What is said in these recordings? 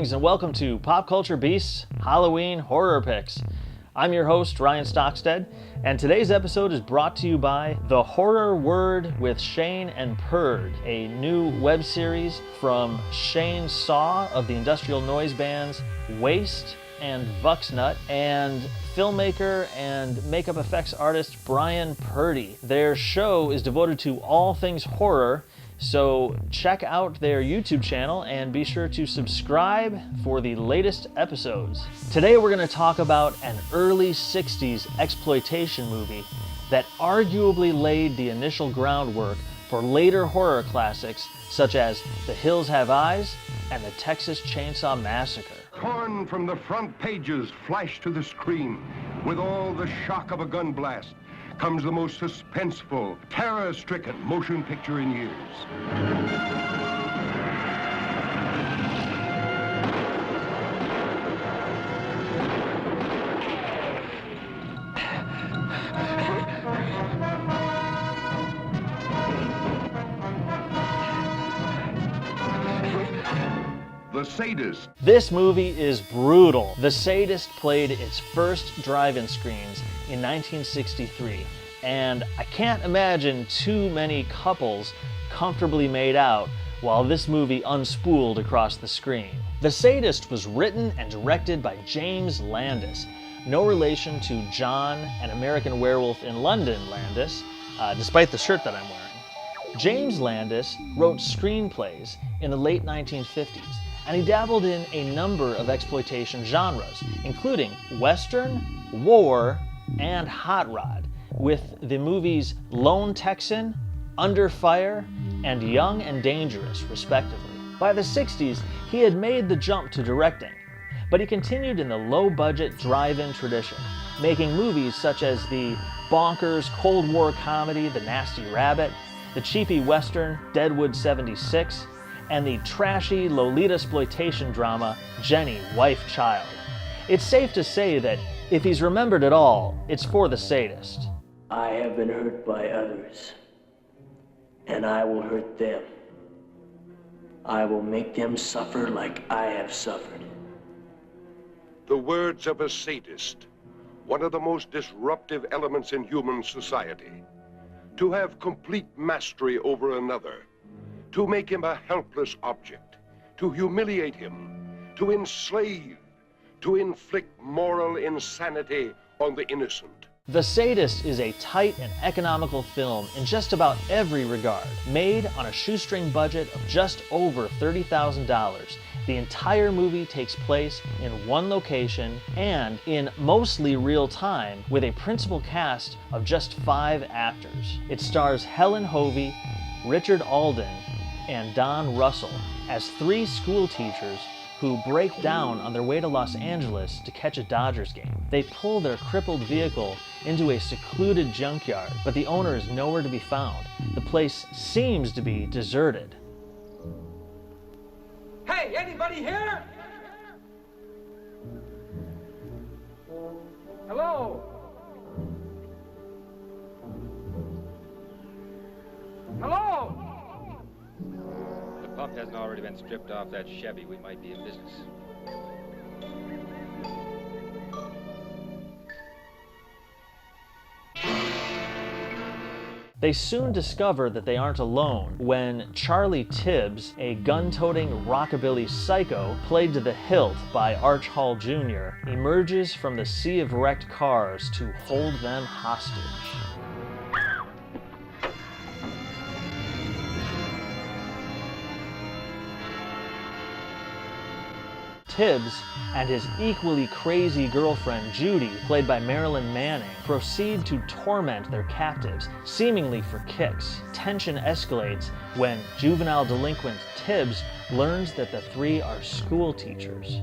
Greetings and welcome to Pop Culture Beasts Halloween Horror Picks. I'm your host, Ryan Stockstead, and today's episode is brought to you by The Horror Word with Shane and Purd, a new web series from Chain Saw of the industrial noise bands Waste and Vuxnut, and filmmaker and makeup effects artist Bryan Purdy. Their show is devoted to all things horror, so check out their YouTube channel and be sure to subscribe for the latest episodes. Today we're going to talk about an early 60s exploitation movie that arguably laid the initial groundwork for later horror classics such as The Hills Have Eyes and the Texas Chain Saw Massacre. Torn from the front pages, flashed to the screen with all the shock of a gun blast, comes the most suspenseful, terror-stricken motion picture in years. The Sadist. This movie is brutal. The Sadist played its first drive-in screens in 1963, and I can't imagine too many couples comfortably made out while this movie unspooled across the screen. The Sadist was written and directed by James Landis, no relation to John, an American Werewolf in London Landis, despite the shirt that I'm wearing. James Landis wrote screenplays in the late 1950s, and he dabbled in a number of exploitation genres, including Western, war, and hot rod, with the movies Lone Texan, Under Fire, and Young and Dangerous, respectively. By the 60s, he had made the jump to directing, but he continued in the low-budget drive-in tradition, making movies such as the bonkers Cold War comedy The Nasty Rabbit, the cheapy Western Deadwood 76, and the trashy Lolita-sploitation drama Jenny, Wife, Child. It's safe to say that if he's remembered at all, it's for The Sadist. I have been hurt by others, and I will hurt them. I will make them suffer like I have suffered. The words of a sadist, one of the most disruptive elements in human society. To have complete mastery over another, to make him a helpless object, to humiliate him, to enslave, to inflict moral insanity on the innocent. The Sadist is a tight and economical film in just about every regard. Made on a shoestring budget of just over $30,000, the entire movie takes place in one location and in mostly real time with a principal cast of just 5 actors. It stars Helen Hovey, Richard Alden, and Don Russell as 3 school teachers who break down on their way to Los Angeles to catch a Dodgers game. They pull their crippled vehicle into a secluded junkyard, but the owner is nowhere to be found. The place seems to be deserted. Hey, anybody here? Hello? Hello? If the pump hasn't already been stripped off that Chevy, we might be in business. They soon discover that they aren't alone when Charlie Tibbs, a gun-toting rockabilly psycho played to the hilt by Arch Hall Jr., emerges from the sea of wrecked cars to hold them hostage. Tibbs and his equally crazy girlfriend Judy, played by Marilyn Manning, proceed to torment their captives, seemingly for kicks. Tension escalates when juvenile delinquent Tibbs learns that the 3 are school teachers.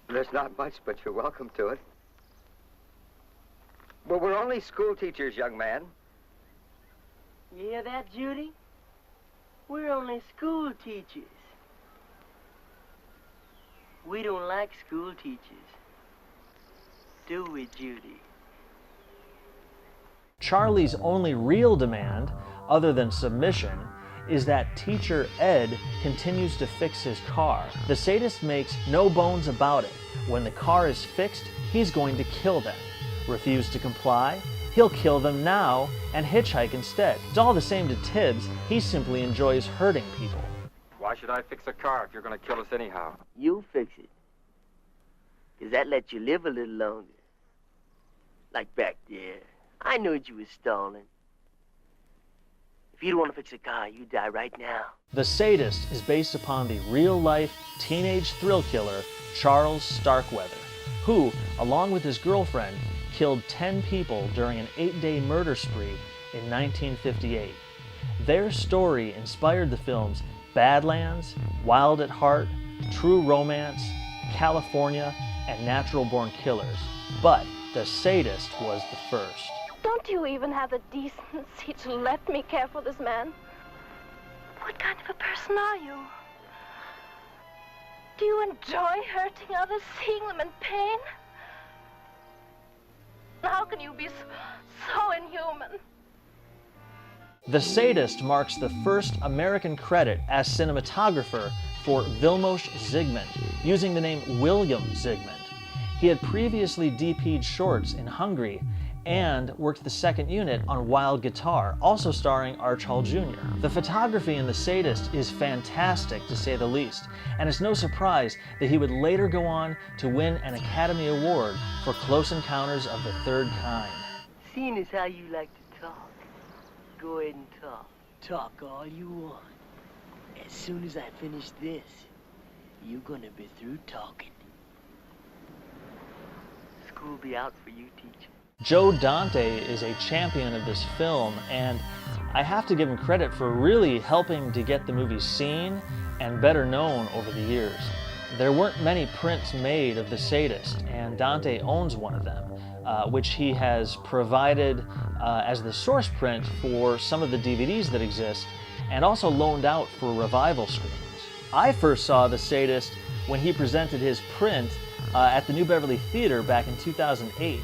There's not much, but you're welcome to it. Well, we're only school teachers, young man. You hear that, Judy? We're only school teachers. We don't like school teachers. Do we, Judy? Charlie's only real demand, other than submission, is that teacher Ed continues to fix his car. The sadist makes no bones about it. When the car is fixed, he's going to kill them. Refuse to comply? He'll kill them now and hitchhike instead. It's all the same to Tibbs. He simply enjoys hurting people. Why should I fix a car if you're going to kill us anyhow? You fix it. 'Cause that lets you live a little longer. Like back there. I knew you was stalling. If you don't want to fix a car, you die right now. The Sadist is based upon the real-life teenage thrill killer Charles Starkweather, who, along with his girlfriend, killed 10 people during an 8-day murder spree in 1958. Their story inspired the films Badlands, Wild at Heart, True Romance, California, and Natural Born Killers. But The Sadist was the first. Don't you even have the decency to let me care for this man? What kind of a person are you? Do you enjoy hurting others, seeing them in pain? How can you be so inhuman? The Sadist marks the first American credit as cinematographer for Vilmos Zsigmond, using the name William Zsigmond. He had previously DP'd shorts in Hungary and worked the second unit on Wild Guitar, also starring Arch Hall Jr. The photography in The Sadist is fantastic, to say the least, and it's no surprise that he would later go on to win an Academy Award for Close Encounters of the Third Kind. Seeing as how you like to talk, go ahead and talk. Talk all you want. As soon as I finish this, you're gonna be through talking. School'll be out for you, teacher. Joe Dante is a champion of this film, and I have to give him credit for really helping to get the movie seen and better known over the years. There weren't many prints made of The Sadist, and Dante owns one of them, which he has provided as the source print for some of the DVDs that exist, and also loaned out for revival screenings. I first saw The Sadist when he presented his print at the New Beverly Theater back in 2008.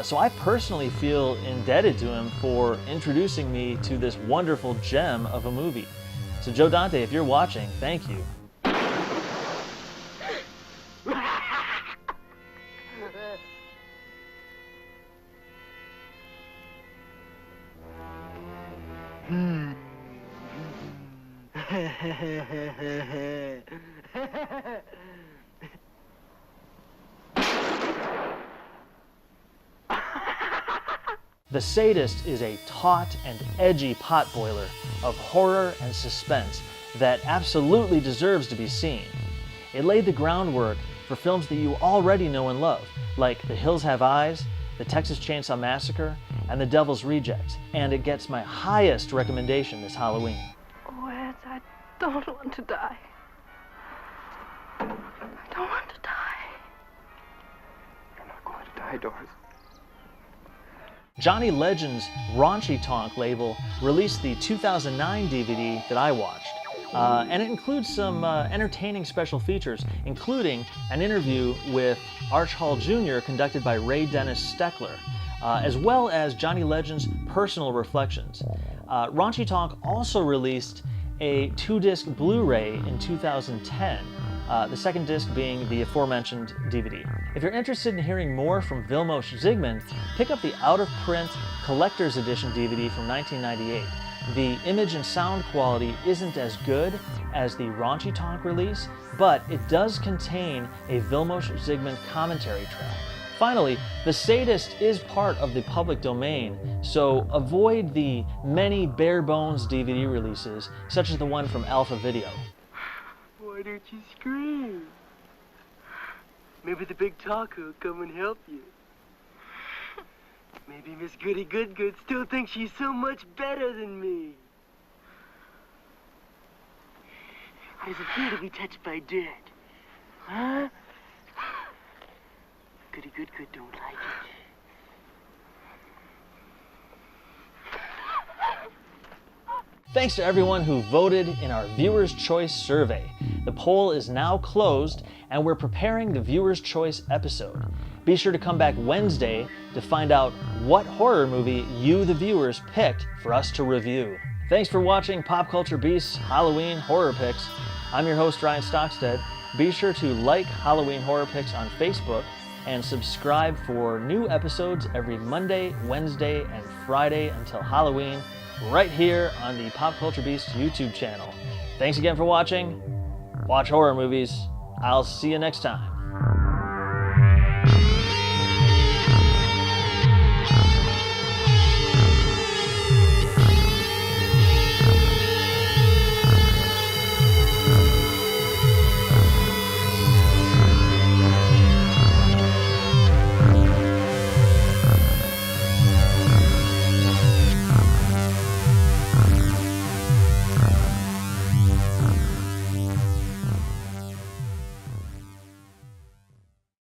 So I personally feel indebted to him for introducing me to this wonderful gem of a movie. So Joe Dante, if you're watching, thank you. The Sadist is a taut and edgy potboiler of horror and suspense that absolutely deserves to be seen. It laid the groundwork for films that you already know and love, like The Hills Have Eyes, The Texas Chain Saw Massacre, and The Devil's Rejects, and it gets my highest recommendation this Halloween. Oh, Ed, I don't want to die. I don't want to die. You're not going to die, Doris. Johnny Legend's Raunchy Tonk label released the 2009 DVD that I watched, and it includes some entertaining special features, including an interview with Arch Hall Jr. conducted by Ray Dennis Steckler, as well as Johnny Legend's personal reflections. Raunchy Tonk also released a 2-disc Blu-ray in 2010, the second disc being the aforementioned DVD. If you're interested in hearing more from Vilmos Zsigmond, pick up the out-of-print Collector's Edition DVD from 1998. The image and sound quality isn't as good as the Raunchy Tonk release, but it does contain a Vilmos Zsigmond commentary track. Finally, The Sadist is part of the public domain, so avoid the many bare-bones DVD releases, such as the one from Alpha Video. Why don't you scream? Maybe the big talker will come and help you. Maybe Miss Goody Good still thinks she's so much better than me. How does it feel to be touched by dirt? Huh? Goody Good don't like it. Thanks to everyone who voted in our Viewer's Choice survey. The poll is now closed, and we're preparing the Viewer's Choice episode. Be sure to come back Wednesday to find out what horror movie you, the viewers, picked for us to review. Thanks for watching Pop Culture Beasts Halloween Horror Picks. I'm your host, Ryan Stockstead. Be sure to like Halloween Horror Picks on Facebook and subscribe for new episodes every Monday, Wednesday, and Friday until Halloween, right here on the Pop Culture Beasts YouTube channel. Thanks again for watching. Watch horror movies. I'll see you next time.